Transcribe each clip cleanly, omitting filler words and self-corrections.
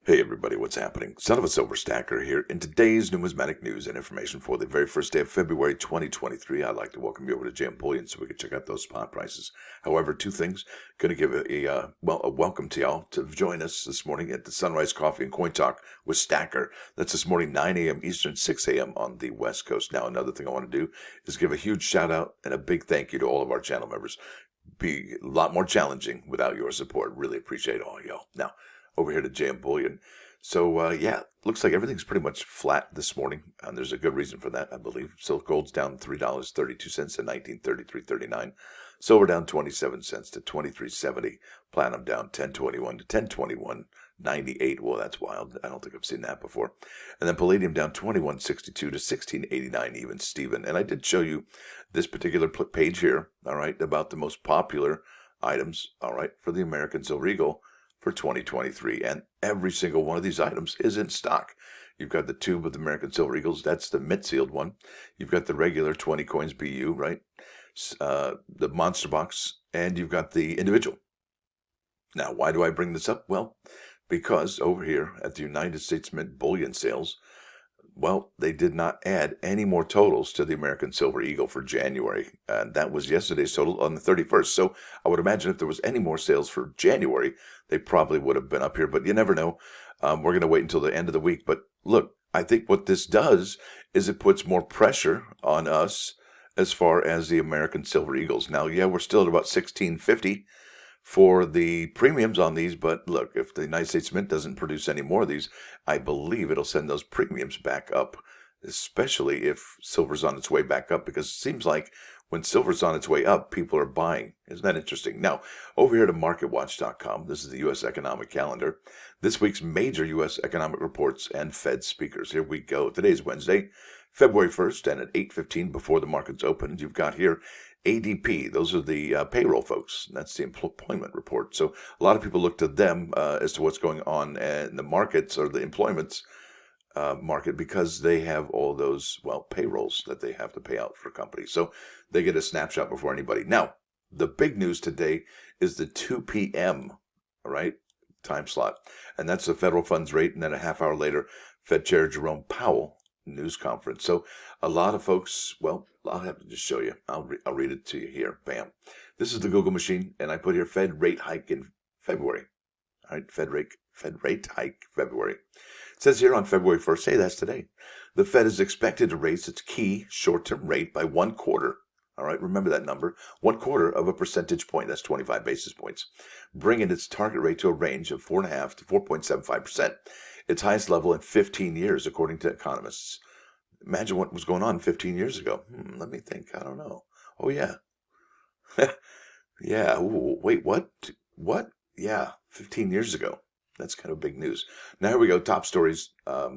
Hey everybody, what's happening? Son of a Silver Stacker here. In today's numismatic news and information for the very first day of February 2023, I'd like to welcome you over to JM Bullion so we can check out those spot prices. However, two things. Going to give a welcome to y'all to join us this morning at the Sunrise Coffee and Coin Talk with Stacker. That's this morning, 9 a.m. Eastern, 6 a.m. on the West Coast. Now, another thing I want to do is give a huge shout out and a big thank you to all of our channel members. Be a lot more challenging without your support. Really appreciate all y'all. Now, over here to JM Bullion. So, looks like everything's pretty much flat this morning, and there's a good reason for that, I believe. Silver gold's down $3.32 at $19.33.39. Silver down 27 cents to $23.70. Platinum down 10.21 to 10.21.98. Well, that's wild. I don't think I've seen that before. And then palladium down 21.62 to 16.89 even Steven. And I did show you this particular page here, all right, about the most popular items, all right, for the American Silver Eagle for 2023, and every single one of these items is in stock. You've got the tube of the American Silver Eagles, that's the mint-sealed one. You've got the regular 20 coins BU, right? The monster box, and you've got the individual. Now, why do I bring this up? Well, because over here at the United States Mint bullion sales, well, they did not add any more totals to the American Silver Eagle for January. And that was yesterday's total on the 31st. So I would imagine if there was any more sales for January, they probably would have been up here. But you never know. We're going to wait until the end of the week. But look, I think what this does is it puts more pressure on us as far as the American Silver Eagles. Now, yeah, we're still at about $16.50 for the premiums on these, but look, if the United States Mint doesn't produce any more of these, I believe it'll send those premiums back up, especially if silver's on its way back up, because it seems like when silver's on its way up, people are buying. Isn't that interesting? Now, over here to marketwatch.com, this is the U.S. economic calendar. This week's major U.S. economic reports and Fed speakers. Here we go. Today's Wednesday, February 1st, and at 8:15 before the markets opened, you've got here ADP. Those are the payroll folks. That's the employment report. So a lot of people look to them as to what's going on in the markets or the employment market, because they have all those, payrolls that they have to pay out for companies. So they get a snapshot before anybody. Now, the big news today is the 2 p.m., all right, time slot. And that's the federal funds rate. And then a half hour later, Fed Chair Jerome Powell news conference. So a lot of folks, I'll have to just show you. I'll read it to you here. Bam. This is the Google machine, and I put here Fed rate hike in February. All right, Fed rate hike February. It says here on February 1st, hey, that's today. The Fed is expected to raise its key short-term rate by 1/4. All right, remember that number. 1/4 of a percentage point. That's 25 basis points, bringing its target rate to a range of 4.5% to 4.75%. Its highest level in 15 years, according to economists. Imagine what was going on 15 years ago. Let me think. I don't know. Oh, yeah. Yeah. Ooh, wait, what? What? Yeah, 15 years ago. That's kind of big news. Now, here we go. Top stories. I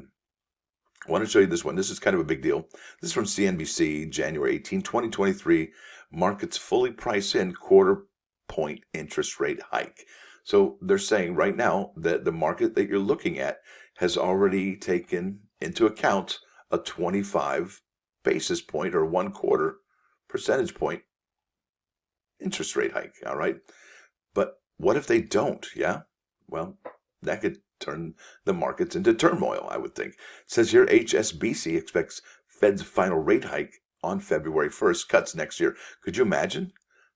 want to show you this one. This is kind of a big deal. This is from CNBC, January 18, 2023. Markets fully price in quarter-point interest rate hike. So they're saying right now that the market that you're looking at has already taken into account a 25 basis point or 1/4 percentage point interest rate hike. All right. But what if they don't? Yeah. Well, that could turn the markets into turmoil, I would think. It says here HSBC expects Fed's final rate hike on February 1st, cuts next year. Could you imagine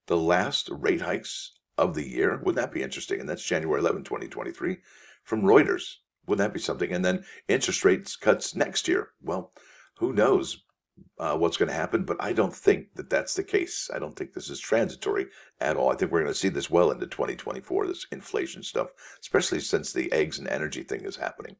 the last rate hikes of the year? Wouldn't that be interesting? And that's January 11, 2023 from Reuters. Wouldn't that be something? And then interest rates cuts next year. Well, who knows what's going to happen, but I don't think that that's the case. I don't think this is transitory at all. I think we're going to see this well into 2024, this inflation stuff, especially since the eggs and energy thing is happening.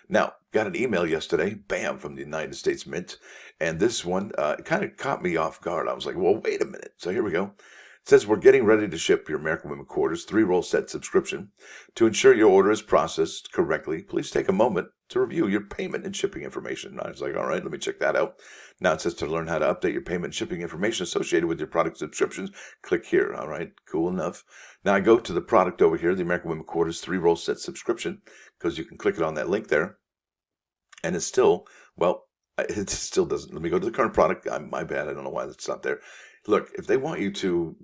Now, got an email yesterday, bam, from the United States Mint, and this one kind of caught me off guard. I was like, well, wait a minute. So here we go. It says, we're getting ready to ship your American Women Quarters 3-roll set subscription. To ensure your order is processed correctly, please take a moment to review your payment and shipping information. I was like, all right, let me check that out. Now it says to learn how to update your payment and shipping information associated with your product subscriptions, click here. All right, cool enough. Now I go to the product over here, the American Women Quarters 3-roll set subscription, because you can click it on that link there. And it's still, it still doesn't. Let me go to the current product. My bad. I don't know why that's not there. Look, if they want you to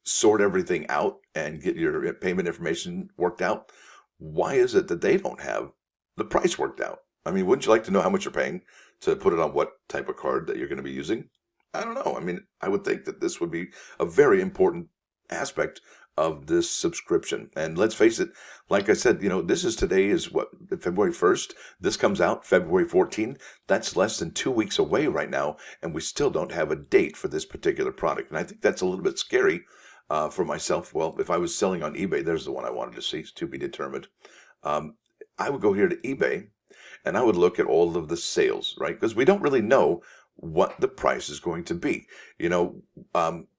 sort everything out and get your payment information worked out, why is it that they don't have the price worked out. I mean, wouldn't you like to know how much you're paying to put it on what type of card that you're going to be using? I don't know. I mean, I would think that this would be a very important aspect of this subscription. And let's face it, like I said, today is what, February 1st? This comes out February 14th. That's less than 2 weeks away right now, and we still don't have a date for this particular product. And I think that's a little bit scary for myself. Well, if I was selling on eBay, there's the one I wanted to see, to be determined. I would go here to eBay and I would look at all of the sales, right? Because we don't really know what the price is going to be.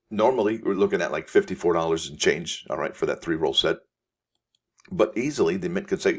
Normally we're looking at like $54 and change, all right, for that 3-roll set. But easily the mint could say,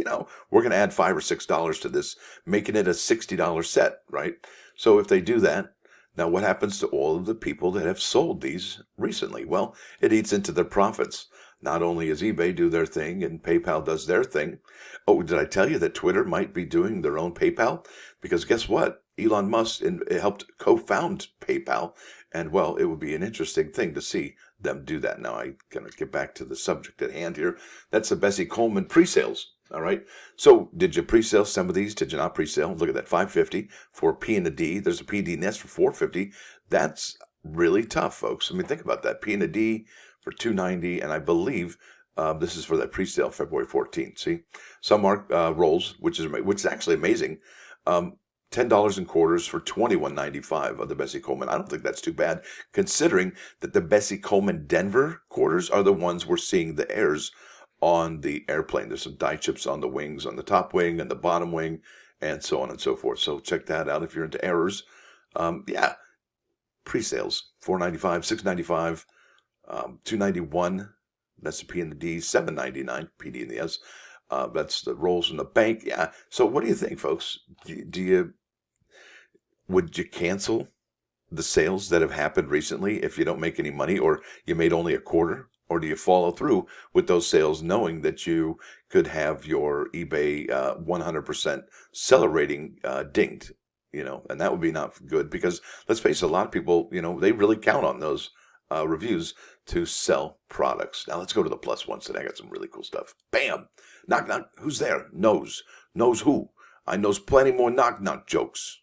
we're going to add $5 or $6 to this, making it a $60 set, right? So if they do that, now what happens to all of the people that have sold these recently? Well, it eats into their profits. Not only does eBay do their thing and PayPal does their thing. Oh, did I tell you that Twitter might be doing their own PayPal? Because guess what? Elon Musk helped co-found PayPal. And well, it would be an interesting thing to see them do that. Now, I gotta get back to the subject at hand here. That's the Bessie Coleman pre-sales. All right. So did you pre-sale some of these? Did you not pre-sale? Look at that, $550 for P and a D. There's a PD Nest for $450. That's really tough, folks. I mean, think about that. P and a D for $290, and I believe this is for that pre-sale February 14th. See, some are rolls, which is actually amazing. $10 in quarters for $21.95 of the Bessie Coleman. I don't think that's too bad, considering that the Bessie Coleman Denver quarters are the ones we're seeing the errors on the airplane. There's some die chips on the wings, on the top wing and the bottom wing, and so on and so forth. So check that out if you're into errors. Pre-sales, $495, $695, $291. That's the P and the D, $799, PD and the S. That's the rolls in the bank. Yeah. So what do you think, folks? Would you cancel the sales that have happened recently if you don't make any money, or you made only a quarter? Or do you follow through with those sales knowing that you could have your eBay 100% seller rating dinged? And that would be not good, because let's face it, a lot of people, they really count on those reviews to sell products. Now let's go to the plus ones today. I got some really cool stuff. Bam! Knock, knock. Who's there? Knows. Knows who? I knows plenty more knock, knock jokes.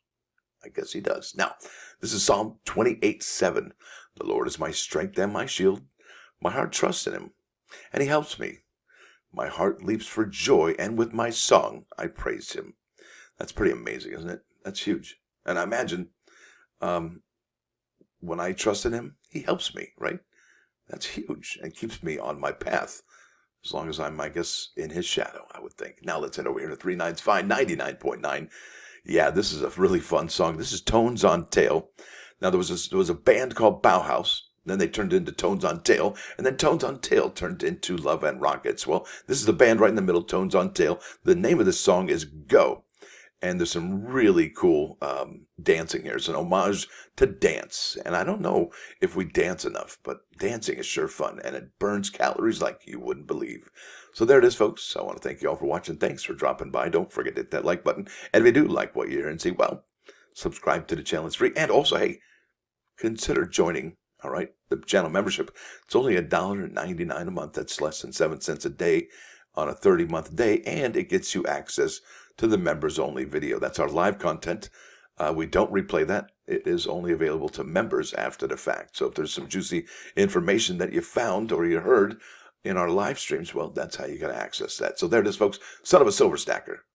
I guess he does. Now, this is Psalm 28:7. The Lord is my strength and my shield. My heart trusts in him, and he helps me. My heart leaps for joy, and with my song I praise him. That's pretty amazing, isn't it? That's huge. And I imagine when I trust in him, he helps me, right? That's huge, and keeps me on my path. As long as I'm, I guess, in his shadow, I would think. Now let's head over here to 3 Nines Fine 99.9. Yeah, this is a really fun song. This is Tones on Tail. Now there was a band called Bauhaus. Then they turned into Tones on Tail, and then Tones on Tail turned into Love and Rockets. Well, this is the band right in the middle, Tones on Tail. The name of this song is Go, and there's some really cool dancing here. It's an homage to dance, and I don't know if we dance enough, but dancing is sure fun, and it burns calories like you wouldn't believe. So there it is, folks. I want to thank you all for watching. Thanks for dropping by. Don't forget to hit that like button, and if you do like what you hear and see, well, subscribe to the channel. It's free, and also, hey, consider joining. All right, the channel membership. It's only $1.99 a month. That's less than 7 cents a day on a 30-month day, and it gets you access to the members-only video. That's our live content. We don't replay that. It is only available to members after the fact. So if there's some juicy information that you found or you heard in our live streams, well, that's how you got to access that. So there it is, folks. Son of a Silver Stacker.